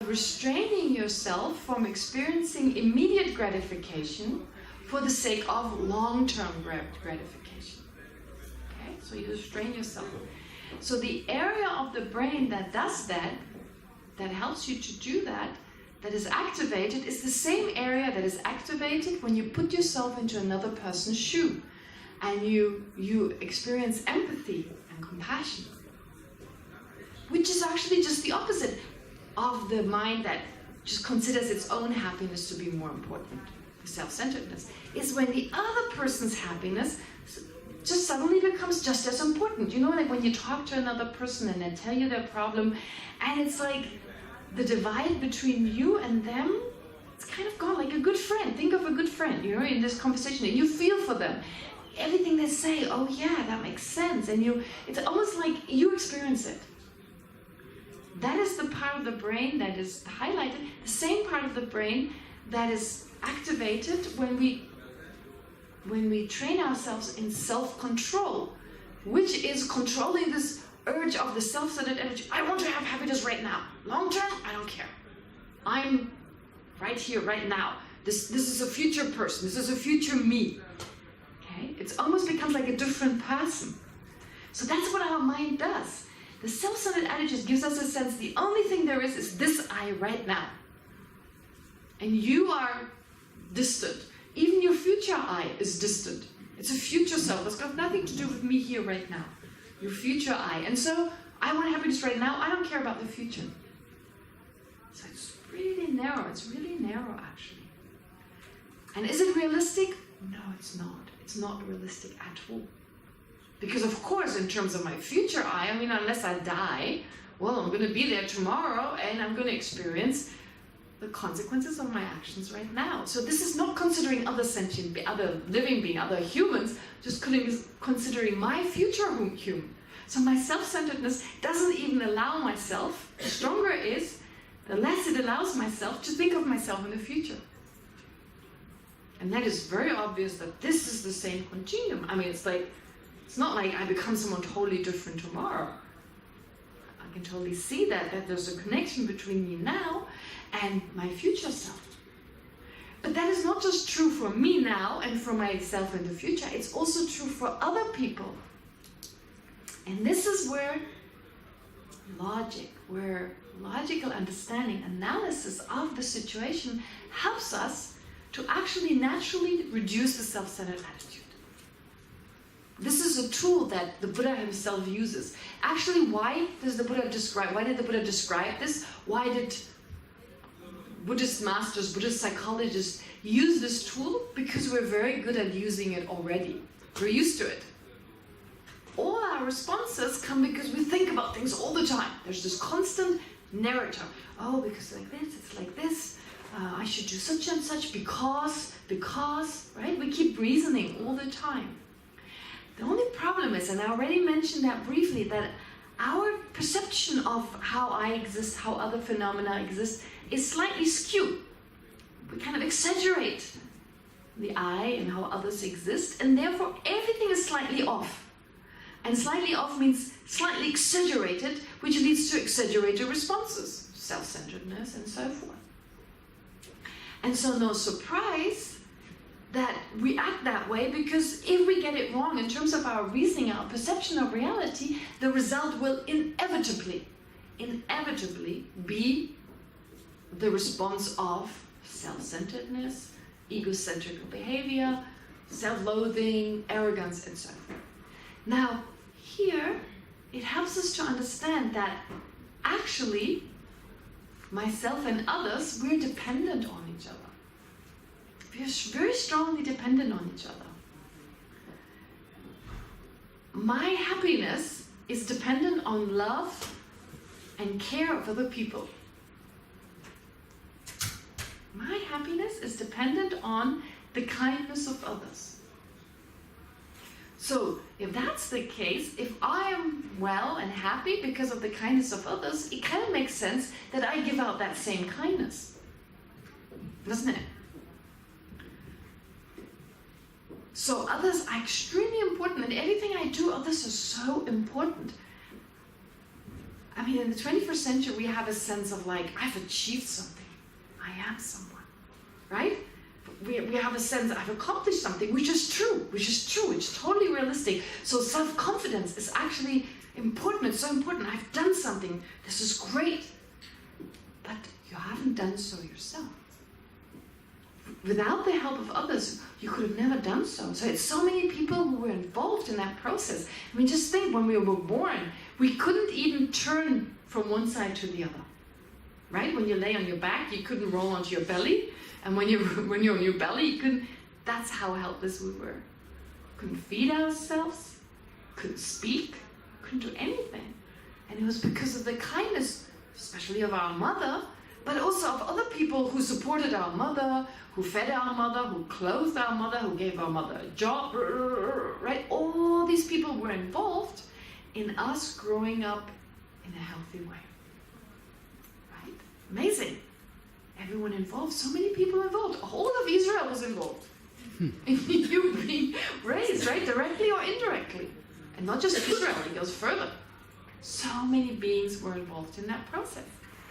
of restraining yourself from experiencing immediate gratification for the sake of long-term gratification. Okay, so you restrain yourself. So the area of the brain that does that, that helps you to do that, that is activated, is the same area that is activated when you put yourself into another person's shoe and you experience empathy and compassion, which is actually just the opposite of the mind that just considers its own happiness to be more important. The self-centeredness is when the other person's happiness just suddenly becomes just as important. You know, like when you talk to another person and they tell you their problem, and it's like the divide between you and them, it's kind of gone. Like a good friend. Think of a good friend, you know, in this conversation, and you feel for them. Everything they say, oh yeah, that makes sense. And it's almost like you experience it. That is the part of the brain that is highlighted, the same part of the brain that is activated when we train ourselves in self-control, which is controlling this urge of the self-centered energy. I want to have happiness right now. Long term, I don't care. I'm right here, right now. This is a future person. This is a future me. Okay? It almost becomes like a different person. So that's what our mind does. The self-centered attitude gives us a sense the only thing there is this I right now. And you are distant. Even your future I is distant. It's a future self. It's got nothing to do with me here right now. Your future I. And so I want happiness right now. I don't care about the future. So it's really narrow. It's really narrow, actually. And is it realistic? No, it's not. It's not realistic at all. Because of course, in terms of my future I mean, unless I die, well, I'm going to be there tomorrow and I'm going to experience the consequences of my actions right now. So this is not considering other sentient, other living beings, other humans, just considering my future human. So my self-centeredness doesn't even allow myself, the stronger it is, the less it allows myself to think of myself in the future. And that is very obvious that this is the same continuum. I mean, it's not like I become someone totally different tomorrow. I can totally see that there's a connection between me now and my future self. But that is not just true for me now and for myself in the future, it's also true for other people. And this is where logical understanding, analysis of the situation helps us to actually naturally reduce the self-centered attitude. This is a tool that the Buddha himself uses. Actually, why did the Buddha describe this? Why did Buddhist masters, Buddhist psychologists use this tool? Because we're very good at using it already. We're used to it. All our responses come because we think about things all the time. There's this constant narrative. Oh, because like this, it's like this. I should do such and such because, right? We keep reasoning all the time. The only problem is, and I already mentioned that briefly, that our perception of how I exist, how other phenomena exist, is slightly skewed. We kind of exaggerate the I and how others exist, and therefore everything is slightly off. And slightly off means slightly exaggerated, which leads to exaggerated responses, self-centeredness and so forth. And so no surprise that we act that way, because if we get it wrong in terms of our reasoning, our perception of reality, the result will inevitably be the response of self-centeredness, egocentric behavior, self-loathing, arrogance, and so forth. Now, here, it helps us to understand that actually, myself and others, we're dependent on each other. We are very strongly dependent on each other. My happiness is dependent on love and care of other people. My happiness is dependent on the kindness of others. So, if that's the case, if I am well and happy because of the kindness of others, it kind of makes sense that I give out that same kindness. Doesn't it? So others are extremely important, and everything I do, others are so important. I mean, in the 21st century, we have a sense of like, I've achieved something. I am someone, right? We have a sense that I've accomplished something, which is true, it's totally realistic. So self-confidence is actually important, it's so important. I've done something, this is great. But you haven't done so yourself. Without the help of others, you could have never done so. So it's so many people who were involved in that process. I mean, just think, when we were born, we couldn't even turn from one side to the other. Right? When you lay on your back, you couldn't roll onto your belly. And when you're on your belly, you couldn't. That's how helpless we were. Couldn't feed ourselves, couldn't speak, couldn't do anything. And it was because of the kindness, especially of our mother, but also of other people who supported our mother, who fed our mother, who clothed our mother, who gave our mother a job, right? All these people were involved in us growing up in a healthy way. Right? Amazing. Everyone involved, so many people involved. All of Israel was involved in you being raised, right? Directly or indirectly. And not just Israel, it goes further. So many beings were involved in that process,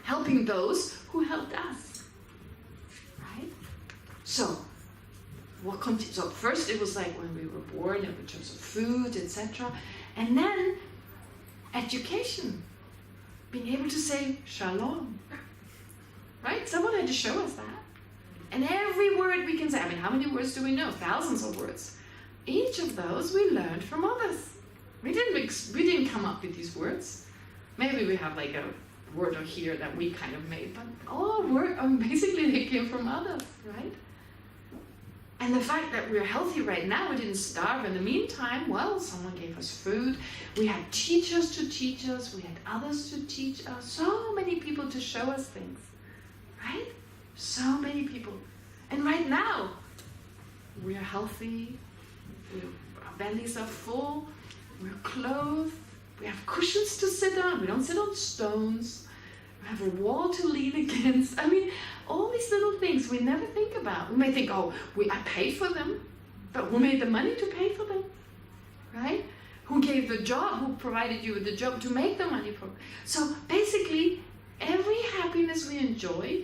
helping those who helped us. Right? So, so first it was like when we were born, in terms of food, etc. And then education. Being able to say shalom. Right? Someone had to show us that. And every word we can say, I mean, how many words do we know? Thousands of words. Each of those we learned from others. We didn't come up with these words. Maybe we have like a word or here that we kind of made, but all basically they came from others, right? And the fact that we're healthy right now, we didn't starve in the meantime, well, someone gave us food. We had teachers to teach us. We had others to teach us. So many people to show us things, right? So many people. And right now, we're healthy. Our bellies are full. We're clothed. We have cushions to sit on. We don't sit on stones. We have a wall to lean against. I mean, all these little things we never think about. We may think, oh, I paid for them. But who made the money to pay for them? Right? Who gave the job? Who provided you with the job to make the money for? So basically, every happiness we enjoy,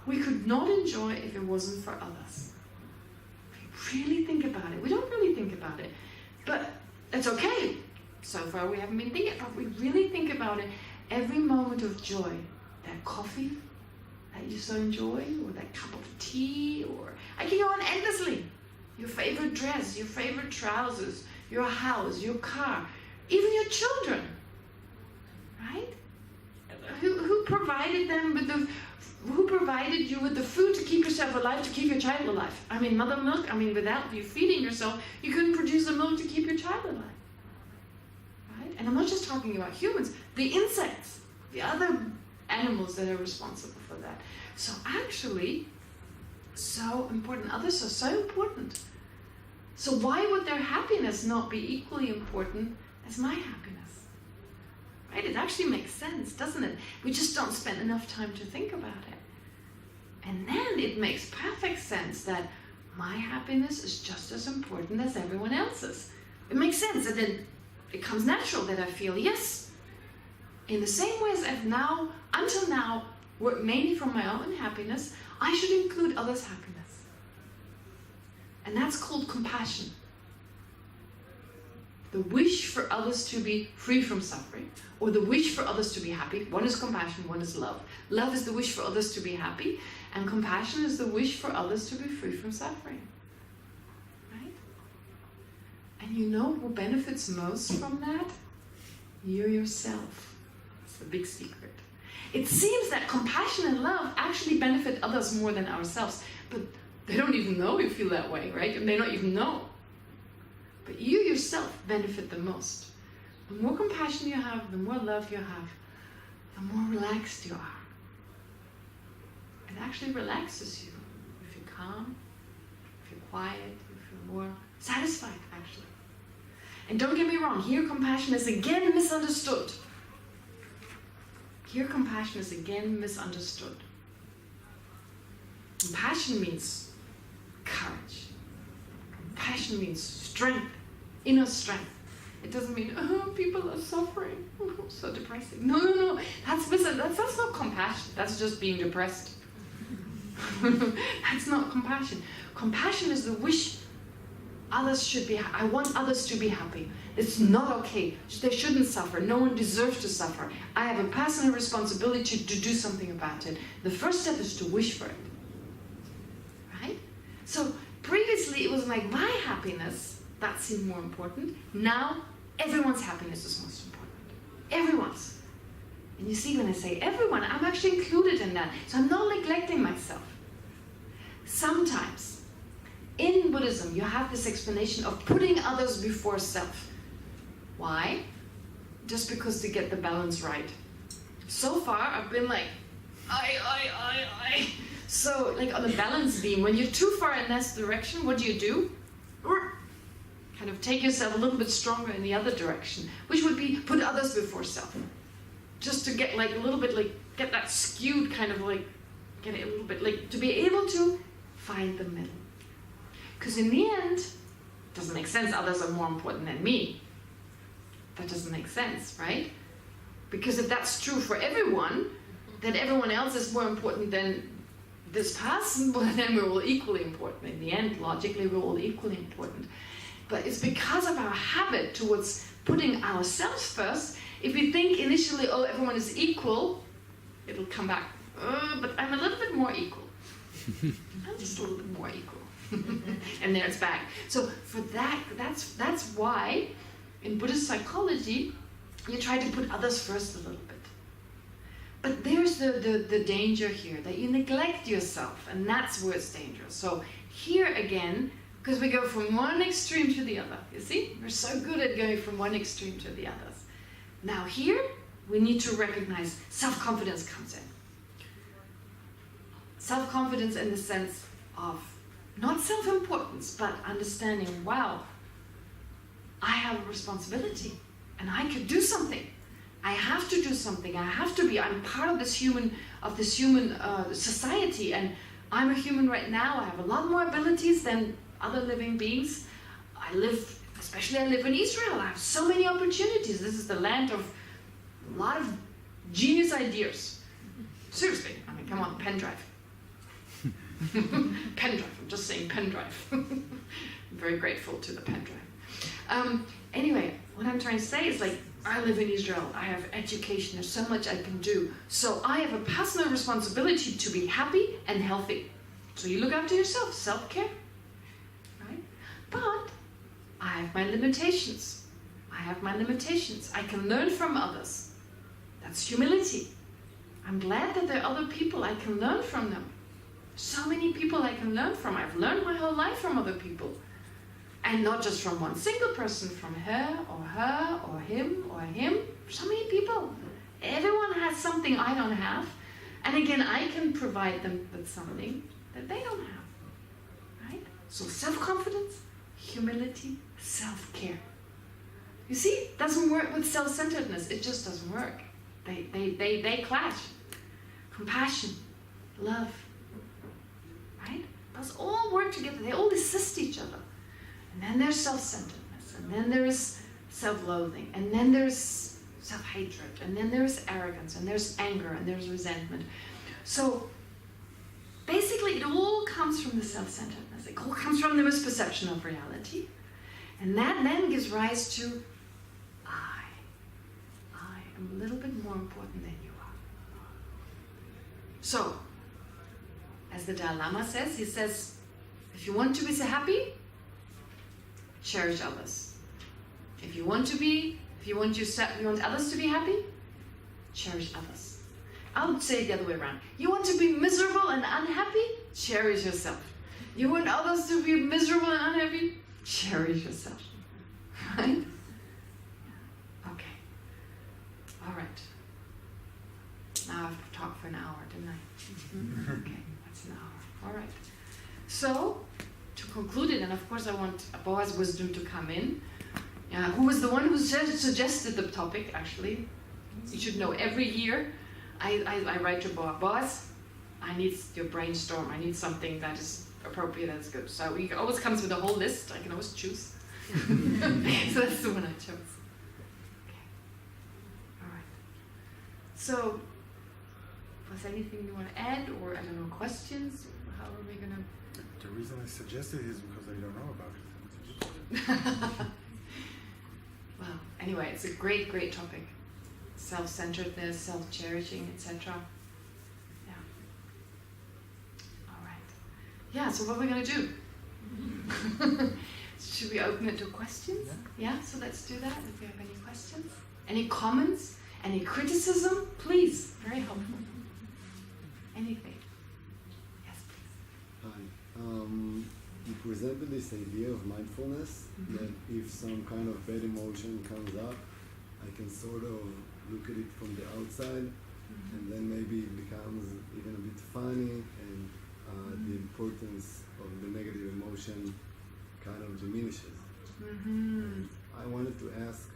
we could not enjoy if it wasn't for others. If you really think about it. We don't really think about it. But it's okay. So far we haven't been thinking, but we really think about it. Every moment of joy, that coffee that you so enjoy, or that cup of tea, or I can go on endlessly. Your favorite dress, your favorite trousers, your house, your car, even your children, right? Who provided them with who provided you with the food to keep yourself alive, to keep your child alive? I mean, mother milk, without you feeding yourself, you couldn't produce the milk to keep your child alive. Right? And I'm not just talking about humans, the insects, the other animals that are responsible for that. So actually, so important. Others are so important. So why would their happiness not be equally important as my happiness? Right? It actually makes sense, doesn't it? We just don't spend enough time to think about it. And then it makes perfect sense that my happiness is just as important as everyone else's. It makes sense, and then it comes natural that I feel, yes, in the same way as I've now, until now, worked mainly for my own happiness, I should include others' happiness. And that's called compassion. The wish for others to be free from suffering, or the wish for others to be happy. One is compassion, one is love. Love is the wish for others to be happy, and compassion is the wish for others to be free from suffering. Right? And you know who benefits most from that? You yourself. It's the big secret. It seems that compassion and love actually benefit others more than ourselves, but they don't even know you feel that way, right? And they don't even know. But you yourself benefit the most. The more compassion you have, the more love you have, the more relaxed you are. It actually relaxes you. You feel calm, you feel quiet, you feel more satisfied, actually. And don't get me wrong, here compassion is again misunderstood. Here compassion is again misunderstood. Compassion means courage. Compassion means strength, inner strength. It doesn't mean, oh, people are suffering. Oh, so depressing. No. That's not compassion. That's just being depressed. That's not compassion. Compassion is the wish others should be happy. I want others to be happy. It's not okay. They shouldn't suffer. No one deserves to suffer. I have a personal responsibility to do something about it. The first step is to wish for it. Right? So previously it was like my happiness, that seemed more important. Now everyone's happiness is most important. Everyone's. And you see, when I say everyone, I'm actually included in that. So I'm not neglecting myself. Sometimes, in Buddhism, you have this explanation of putting others before self. Why? Just because to get the balance right. So far, I've been like, I. So, like on a balance beam, when you're too far in this direction, what do? Kind of take yourself a little bit stronger in the other direction, which would be put others before self. Just to get like a little bit like, get that skewed kind of like, get it a little bit like, to be able to find the middle. Because in the end, it doesn't make sense others are more important than me. That doesn't make sense, right? Because if that's true for everyone, then everyone else is more important than this person, well, then we're all equally important. In the end, logically, we're all equally important. But it's because of our habit towards putting ourselves first. If we think initially, oh, everyone is equal, it'll come back, but I'm a little bit more equal. I'm just a little bit more equal. And there it's back. So for that's why in Buddhist psychology, you try to put others first a little bit. But there's the danger here, that you neglect yourself, and that's where it's dangerous. So here again, because we go from one extreme to the other, you see? We're so good at going from one extreme to the others. Now here, we need to recognize self-confidence comes in. Self-confidence in the sense of not self-importance, but understanding, wow, I have a responsibility, and I could do something. I have to do something. I have to be. I'm part of this human society, and I'm a human right now. I have a lot more abilities than other living beings. I live in Israel. I have so many opportunities. This is the land of a lot of genius ideas. Seriously, I mean, come on, pen drive. Pen drive. I'm just saying pen drive. I'm very grateful to the pen drive. Anyway, what I'm trying to say is, like, I live in Israel, I have education, there's so much I can do. So I have a personal responsibility to be happy and healthy. So you look after yourself, self-care, right? But I have my limitations. I can learn from others. That's humility. I'm glad that there are other people I can learn from them. So many people I can learn from. I've learned my whole life from other people. And not just from one single person, from her or him, so many people. Everyone has something I don't have. And again, I can provide them with something that they don't have, right? So self-confidence, humility, self-care. You see, it doesn't work with self-centeredness. It just doesn't work. They clash. Compassion, love, right? Those all work together. They all assist each other. And then there's self-centeredness, and then there's self-loathing, and then there's self-hatred, and then there's arrogance, and there's anger, and there's resentment. So basically it all comes from the self-centeredness. It all comes from the misperception of reality. And that then gives rise to I am a little bit more important than you are. So, as the Dalai Lama says, he says, if you want to be so happy, cherish others. If you want others to be happy, cherish others. I would say it the other way around. You want to be miserable and unhappy? Cherish yourself. You want others to be miserable and unhappy? Cherish yourself. Right? Okay. All right. Now I've talked for an hour, didn't I? Okay, that's an hour. All right. So, to conclude it, and of course I want Boaz wisdom to come in, who was the one who suggested the topic, actually. You should know, every year I write to Boaz, I need your brainstorm, I need something that is appropriate, that's good. So he always comes with a whole list, I can always choose. So that's the one I chose. Okay. All right. So, was anything you want to add, or I don't know, questions? How are we gonna? The reason I suggested it is because I don't know about it. Well, anyway, it's a great, great topic. Self-centeredness, self-cherishing, etc. Yeah. All right. Yeah, so what are we going to do? Should we open it to questions? Yeah, so let's do that. If you have any questions, any comments, any criticism, please. Very helpful. Anything. Yes, please. Hi. You presented this idea of mindfulness, that if some kind of bad emotion comes up, I can sort of look at it from the outside, and then maybe it becomes even a bit funny, and the importance of the negative emotion kind of diminishes. And I wanted to ask,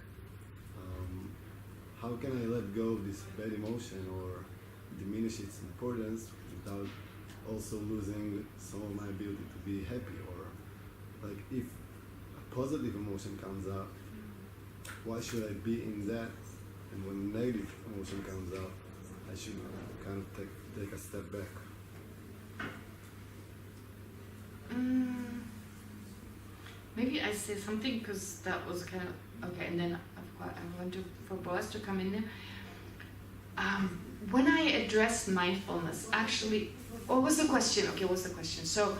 how can I let go of this bad emotion or diminish its importance without also losing some of my ability to be happy? Or like, if a positive emotion comes up, why should I be in that? And when a negative emotion comes up, I should kind of take a step back. Maybe I say something, because that was kind of okay, and then I want for Boaz to come in there. When I addressed mindfulness, actually, what was the question? Okay, what's the question? So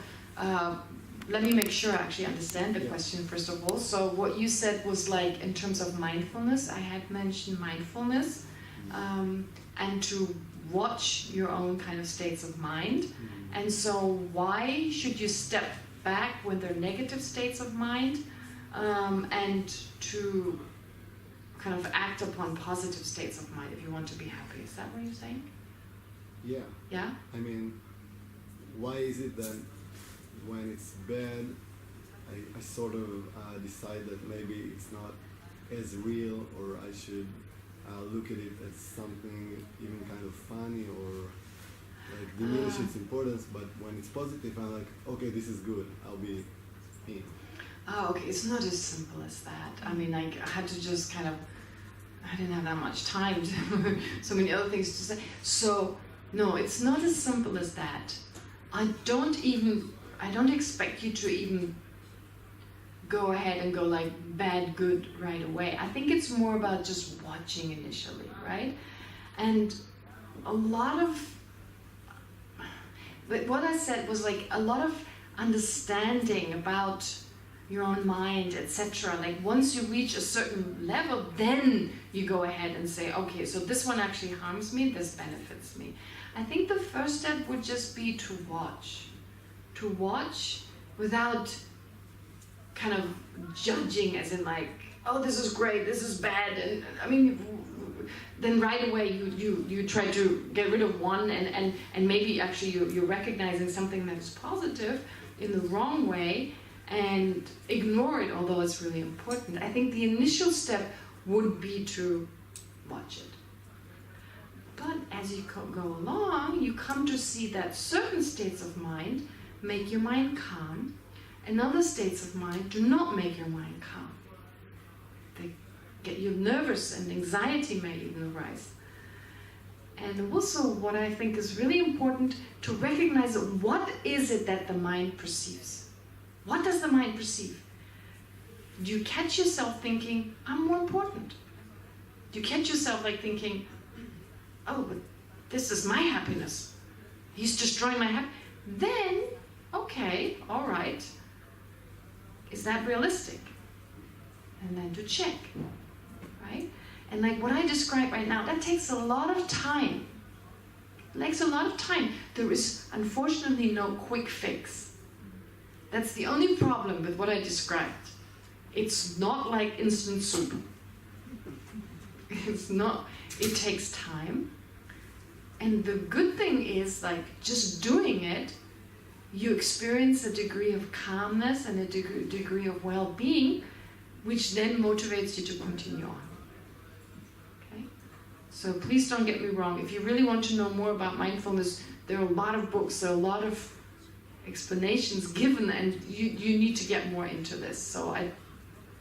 let me make sure I actually understand the question first of all. So what you said was like, in terms of mindfulness, I had mentioned mindfulness and to watch your own kind of states of mind. And so why should you step back when they're negative states of mind and to kind of act upon positive states of mind if you want to be happy? Is that what you're saying? Yeah. Yeah? I mean, why is it that when it's bad, I sort of decide that maybe it's not as real, or I should look at it as something even kind of funny, or like diminish its importance, but when it's positive, I'm like, okay, this is good, I'll be in. Oh, okay, it's not as simple as that. I mean, like, I had to just kind of, I didn't have that much time to, so many other things to say. So, no, it's not as simple as that. I don't expect you to even go ahead and go like bad, good right away. I think it's more about just watching initially, right? And a lot of, but what I said was like a lot of understanding about your own mind, etc. Like once you reach a certain level, then you go ahead and say, okay, so this one actually harms me, this benefits me. I think the first step would just be to watch without kind of judging, as in like, oh, this is great, this is bad, and I mean, then right away you try to get rid of one, and maybe actually you're recognizing something that is positive in the wrong way and ignore it, although it's really important. I think the initial step would be to watch it. But as you go along, you come to see that certain states of mind make your mind calm, and other states of mind do not make your mind calm. They get you nervous, and anxiety may even arise. And also what I think is really important to recognize, what is it that the mind perceives? What does the mind perceive? Do you catch yourself thinking, I'm more important? Do you catch yourself like thinking, oh, but this is my happiness. He's destroying my happiness. Then, okay, all right. Is that realistic? And then to check, right? And like what I described right now, that takes a lot of time. It takes a lot of time. There is unfortunately no quick fix. That's the only problem with what I described. It's not like instant soup. It's not, it takes time. And the good thing is, like, just doing it, you experience a degree of calmness and a degree of well-being, which then motivates you to continue on. Okay? So please don't get me wrong. If you really want to know more about mindfulness, there are a lot of books, there are a lot of explanations given, and you need to get more into this. So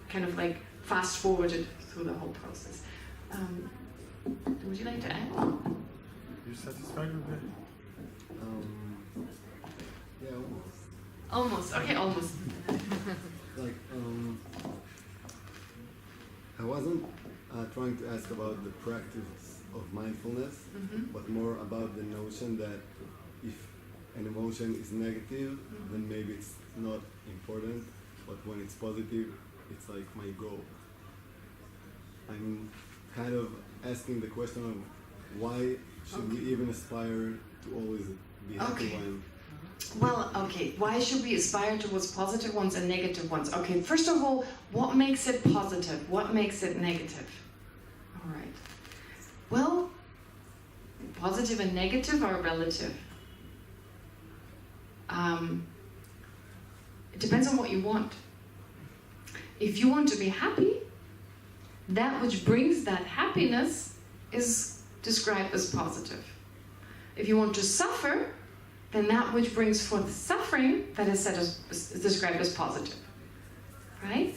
kind of like fast forwarded through the whole process. Would you like to add? You're satisfied with it? Yeah, almost. Almost. Okay, almost. Like, I wasn't trying to ask about the practice of mindfulness, but more about the notion that if an emotion is negative, then maybe it's not important, but when it's positive, it's like my goal. I'm kind of asking the question of why should we even aspire to always be happy when... Well, okay, why should we aspire towards positive ones and negative ones? Okay, first of all, what makes it positive? What makes it negative? All right. Well, positive and negative are relative. It depends on what you want. If you want to be happy, that which brings that happiness is described as positive. If you want to suffer, then that which brings forth suffering, that is described as positive. Right?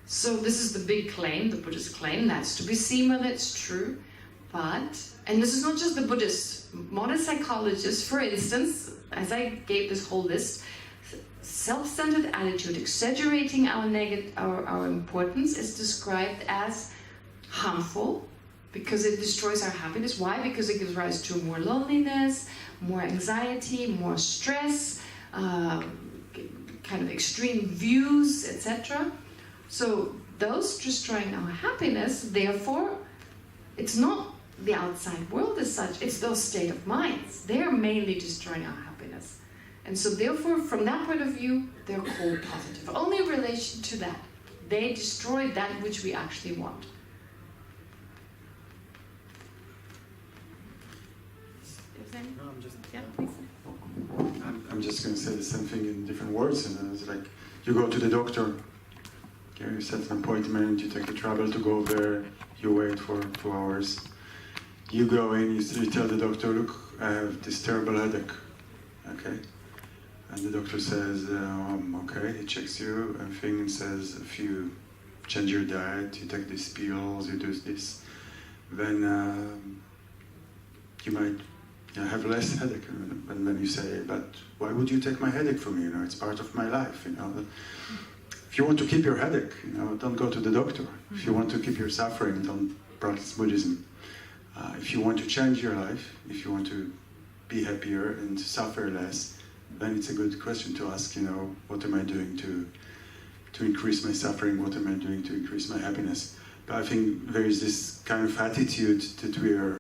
So this is the big claim, the Buddhist claim. That's to be seen whether it's true. But, and this is not just the Buddhists, modern psychologists, for instance, as I gave this whole list, self-centered attitude, exaggerating our importance, is described as harmful because it destroys our happiness. Why? Because it gives rise to more loneliness, more anxiety, more stress, kind of extreme views, etc. So those destroying our happiness, therefore, it's not the outside world as such, it's those state of minds. They're mainly destroying our happiness. And so therefore, from that point of view, they're called positive. Only in relation to that. They destroy that which we actually want. No, I'm just... Yeah, please. I'm just going to say the same thing in different words. And it's like, you go to the doctor, okay, you set an appointment, you take the travel to go there, you wait for 2 hours. You go in, you tell the doctor, look, I have this terrible headache, okay? And the doctor says, okay, he checks you, everything, and says, if you change your diet, you take these pills, you do this, then you might have less headache. And then you say, but why would you take my headache from me? You know, it's part of my life, you know. If you want to keep your headache, you know, don't go to the doctor. If you want to keep your suffering, don't practice Buddhism. If you want to change your life, if you want to be happier and to suffer less, then it's a good question to ask, you know, what am I doing to increase my suffering? What am I doing to increase my happiness? But I think there is this kind of attitude that we are